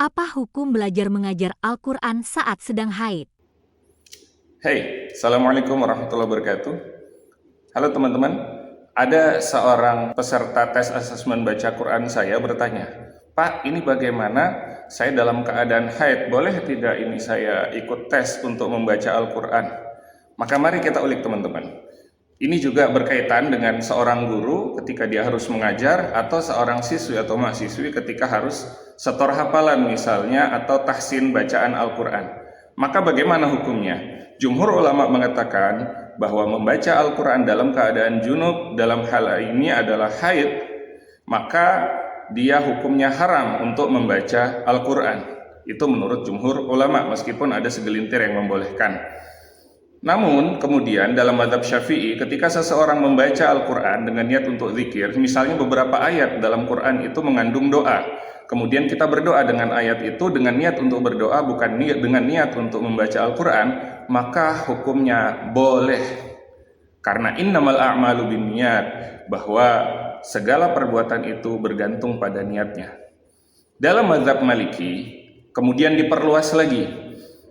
Apa hukum belajar mengajar Al-Quran saat sedang haid? Hey, Assalamualaikum warahmatullahi wabarakatuh. Halo teman-teman, ada seorang peserta tes asesmen baca Quran saya bertanya, Pak, ini bagaimana saya dalam keadaan haid, boleh tidak ini saya ikut tes untuk membaca Al-Quran? Maka mari kita ulik teman-teman. Ini juga berkaitan dengan seorang guru ketika dia harus mengajar atau seorang siswi atau mahasiswi ketika harus setor hafalan misalnya atau tahsin bacaan Al-Quran. Maka bagaimana hukumnya? Jumhur ulama mengatakan bahwa membaca Al-Quran dalam keadaan junub dalam hal ini adalah haid, maka dia hukumnya haram untuk membaca Al-Quran. Itu menurut jumhur ulama, meskipun ada segelintir yang membolehkan. Namun kemudian dalam mazhab Syafi'i, ketika seseorang membaca Al-Quran dengan niat untuk zikir, misalnya beberapa ayat dalam Quran itu mengandung doa, kemudian kita berdoa dengan ayat itu dengan niat untuk berdoa, bukan dengan niat untuk membaca Al-Quran, maka hukumnya boleh. Karena innamal a'malu binniyat, bahwa segala perbuatan itu bergantung pada niatnya. Dalam mazhab Maliki kemudian diperluas lagi,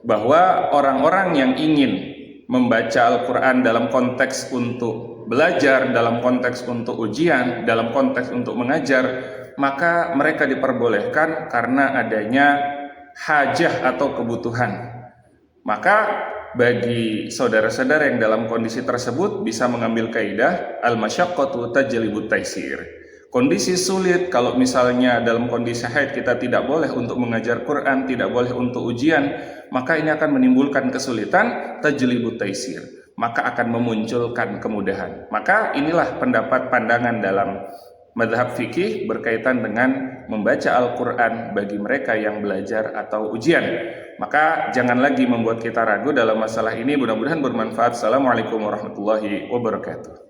bahwa orang-orang yang ingin membaca Al-Quran dalam konteks untuk belajar, dalam konteks untuk ujian, dalam konteks untuk mengajar, maka mereka diperbolehkan karena adanya hajah atau kebutuhan. Maka bagi saudara-saudara yang dalam kondisi tersebut bisa mengambil kaidah al-masyaqqatu tajlibut taisir. Kondisi sulit, kalau misalnya dalam kondisi haid kita tidak boleh untuk mengajar Quran, tidak boleh untuk ujian, maka ini akan menimbulkan kesulitan, tajlibut taisir, maka akan memunculkan kemudahan. Maka inilah pendapat pandangan dalam mazhab fikih berkaitan dengan membaca Al-Quran bagi mereka yang belajar atau ujian. Maka jangan lagi membuat kita ragu dalam masalah ini. Mudah-mudahan bermanfaat. Assalamualaikum warahmatullahi wabarakatuh.